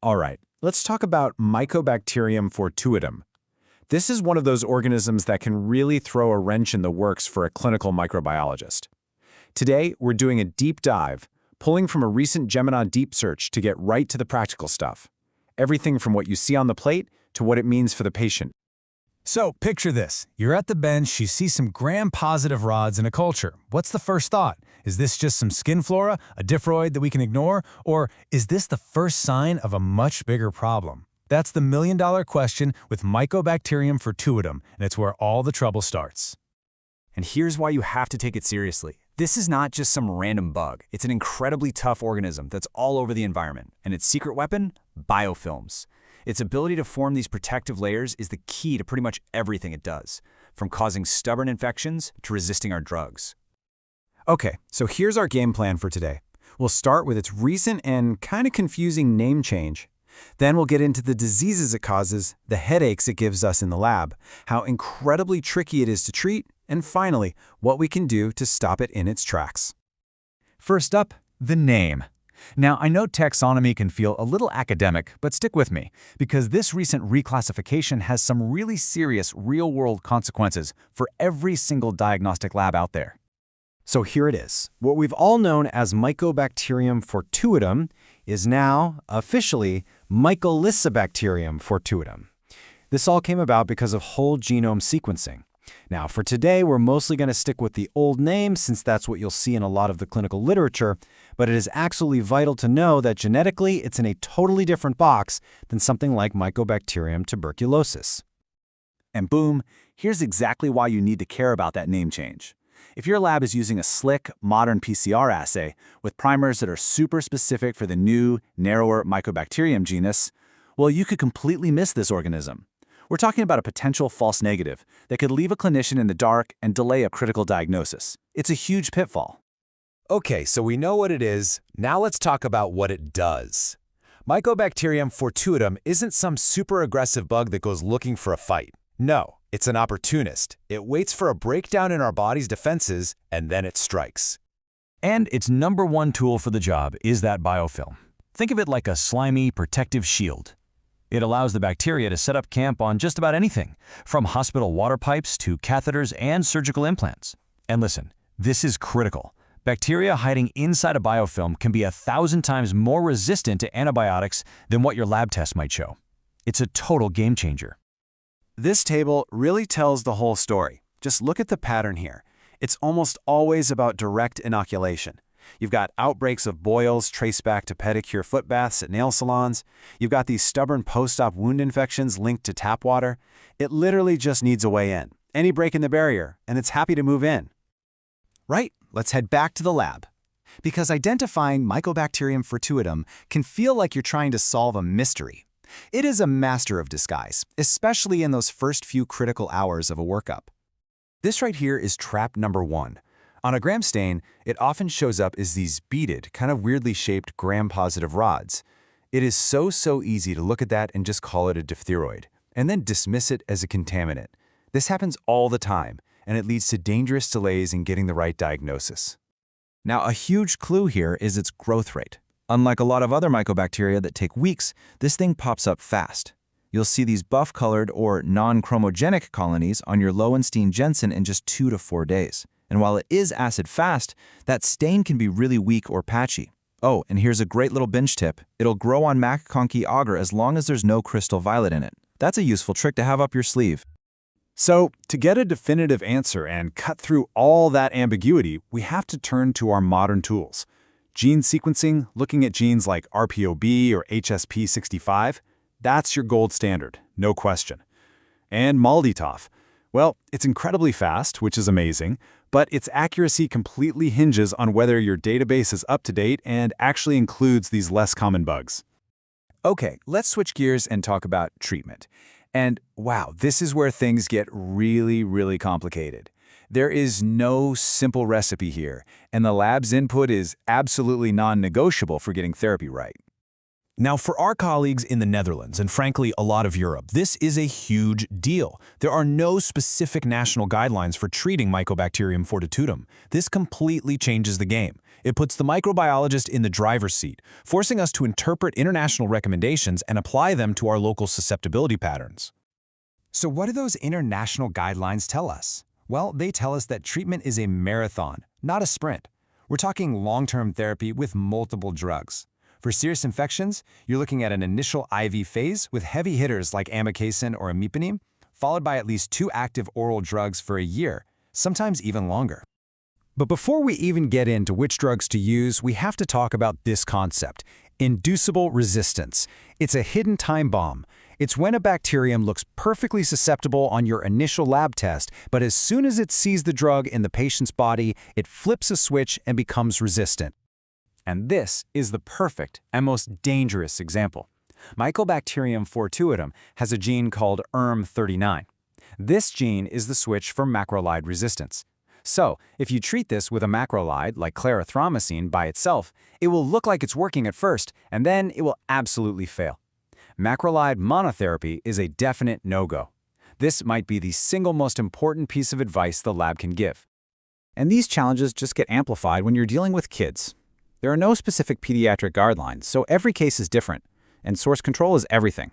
All right, let's talk about Mycobacterium fortuitum. This is one of those organisms that can really throw a wrench in the works for a clinical microbiologist. Today, we're doing a deep dive, pulling from a recent Gemini deep search to get right to the practical stuff. Everything from what you see on the plate to what it means for the patient. So, picture this. You're at the bench, you see some gram-positive rods in a culture. What's the first thought? Is this just some skin flora, a diphteroid that we can ignore? Or is this the first sign of a much bigger problem? That's the million-dollar question with Mycobacterium fortuitum, and it's where all the trouble starts. And here's why you have to take it seriously. This is not just some random bug. It's an incredibly tough organism that's all over the environment. And its secret weapon? Biofilms. Its ability to form these protective layers is the key to pretty much everything it does, from causing stubborn infections to resisting our drugs. Okay, so here's our game plan for today. We'll start with its recent and kind of confusing name change. Then we'll get into the diseases it causes, the headaches it gives us in the lab, how incredibly tricky it is to treat, and finally, what we can do to stop it in its tracks. First up, the name. Now, I know taxonomy can feel a little academic, but stick with me, because this recent reclassification has some really serious real-world consequences for every single diagnostic lab out there. So here it is. What we've all known as Mycobacterium fortuitum is now, officially, Mycobacterium fortuitum. This all came about because of whole genome sequencing. Now, for today, we're mostly going to stick with the old name since that's what you'll see in a lot of the clinical literature, but it is absolutely vital to know that genetically it's in a totally different box than something like Mycobacterium tuberculosis. And boom, here's exactly why you need to care about that name change. If your lab is using a slick, modern PCR assay with primers that are super specific for the new, narrower Mycobacterium genus, well, you could completely miss this organism. We're talking about a potential false negative that could leave a clinician in the dark and delay a critical diagnosis. It's a huge pitfall. Okay, so we know what it is. Now let's talk about what it does. Mycobacterium fortuitum isn't some super aggressive bug that goes looking for a fight. No, it's an opportunist. It waits for a breakdown in our body's defenses, and then it strikes. And its number one tool for the job is that biofilm. Think of it like a slimy, protective shield. It allows the bacteria to set up camp on just about anything, from hospital water pipes to catheters and surgical implants. And listen, this is critical. Bacteria hiding inside a biofilm can be 1,000 times more resistant to antibiotics than what your lab test might show. It's a total game changer. This table really tells the whole story. Just look at the pattern here. It's almost always about direct inoculation. You've got outbreaks of boils traced back to pedicure foot baths at nail salons. You've got these stubborn post-op wound infections linked to tap water. It literally just needs a way in. Any break in the barrier, and it's happy to move in. Right, let's head back to the lab. Because identifying Mycobacterium fortuitum can feel like you're trying to solve a mystery. It is a master of disguise, especially in those first few critical hours of a workup. This right here is trap number 1. On a gram stain, it often shows up as these beaded, kind of weirdly shaped gram-positive rods. It is so easy to look at that and just call it a diphteroid, and then dismiss it as a contaminant. This happens all the time, and it leads to dangerous delays in getting the right diagnosis. Now, a huge clue here is its growth rate. Unlike a lot of other mycobacteria that take weeks, this thing pops up fast. You'll see these buff-colored or non-chromogenic colonies on your Lowenstein Jensen in just 2 to 4 days. And while it is acid-fast, that stain can be really weak or patchy. Oh, and here's a great little binge tip. It'll grow on MacConkey agar as long as there's no crystal violet in it. That's a useful trick to have up your sleeve. So, to get a definitive answer and cut through all that ambiguity, we have to turn to our modern tools. Gene sequencing, looking at genes like RPOB or HSP65, that's your gold standard, no question. And MALDI-TOF. Well, it's incredibly fast, which is amazing, but its accuracy completely hinges on whether your database is up to date and actually includes these less common bugs. Okay, let's switch gears and talk about treatment. And wow, this is where things get really complicated. There is no simple recipe here, and the lab's input is absolutely non-negotiable for getting therapy right. Now, for our colleagues in the Netherlands, and frankly a lot of Europe, this is a huge deal. There are no specific national guidelines for treating Mycobacterium fortuitum. This completely changes the game. It puts the microbiologist in the driver's seat, forcing us to interpret international recommendations and apply them to our local susceptibility patterns. So what do those international guidelines tell us? Well, they tell us that treatment is a marathon, not a sprint. We're talking long-term therapy with multiple drugs. For serious infections, you're looking at an initial IV phase with heavy hitters like amikacin or imipenem, followed by at least 2 active oral drugs for a year, sometimes even longer. But before we even get into which drugs to use, we have to talk about this concept: inducible resistance. It's a hidden time bomb. It's when a bacterium looks perfectly susceptible on your initial lab test, but as soon as it sees the drug in the patient's body, it flips a switch and becomes resistant. And this is the perfect and most dangerous example. Mycobacterium fortuitum has a gene called ERM39. This gene is the switch for macrolide resistance. So, if you treat this with a macrolide like clarithromycin by itself, it will look like it's working at first, and then it will absolutely fail. Macrolide monotherapy is a definite no-go. This might be the single most important piece of advice the lab can give. And these challenges just get amplified when you're dealing with kids. There are no specific pediatric guidelines, so every case is different, and source control is everything.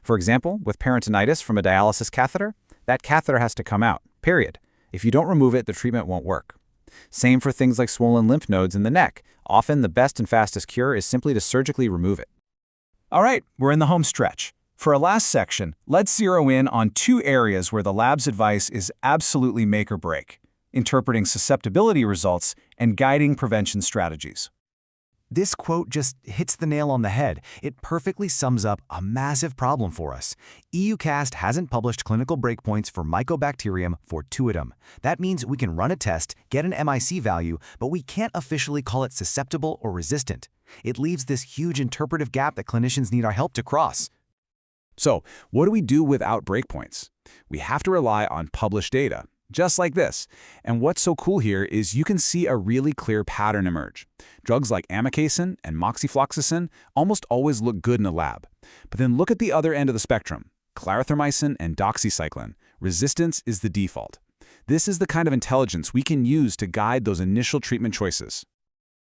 For example, with peritonitis from a dialysis catheter, that catheter has to come out, period. If you don't remove it, the treatment won't work. Same for things like swollen lymph nodes in the neck. Often, the best and fastest cure is simply to surgically remove it. All right, we're in the home stretch. For our last section, let's zero in on 2 areas where the lab's advice is absolutely make or break: interpreting susceptibility results and guiding prevention strategies. This quote just hits the nail on the head. It perfectly sums up a massive problem for us. EUCAST hasn't published clinical breakpoints for Mycobacterium fortuitum. That means we can run a test, get an MIC value, but we can't officially call it susceptible or resistant. It leaves this huge interpretive gap that clinicians need our help to cross. So, what do we do without breakpoints? We have to rely on published data, just like this. And what's so cool here is you can see a really clear pattern emerge. Drugs like amikacin and moxifloxacin almost always look good in a lab. But then look at the other end of the spectrum. Clarithromycin and doxycycline. Resistance is the default. This is the kind of intelligence we can use to guide those initial treatment choices.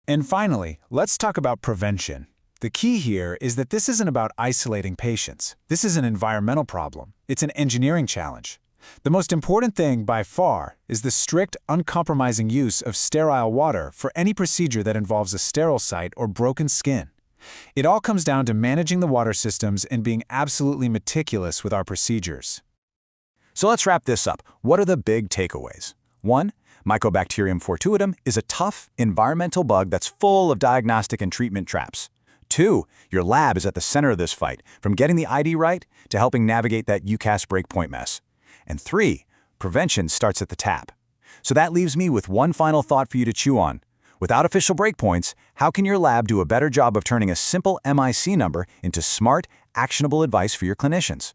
And finally, let's talk about prevention. The key here is that this isn't about isolating patients. This is an environmental problem. It's an engineering challenge. The most important thing, by far, is the strict, uncompromising use of sterile water for any procedure that involves a sterile site or broken skin. It all comes down to managing the water systems and being absolutely meticulous with our procedures. So let's wrap this up. What are the big takeaways? 1. Mycobacterium fortuitum is a tough, environmental bug that's full of diagnostic and treatment traps. 2. Your lab is at the center of this fight, from getting the ID right to helping navigate that EUCAST breakpoint mess. And 3. Prevention starts at the tap. So that leaves me with one final thought for you to chew on. Without official breakpoints, how can your lab do a better job of turning a simple MIC number into smart, actionable advice for your clinicians?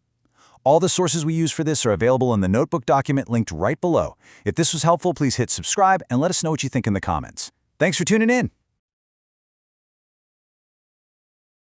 All the sources we use for this are available in the notebook document linked right below. If this was helpful, please hit subscribe and let us know what you think in the comments. Thanks for tuning in.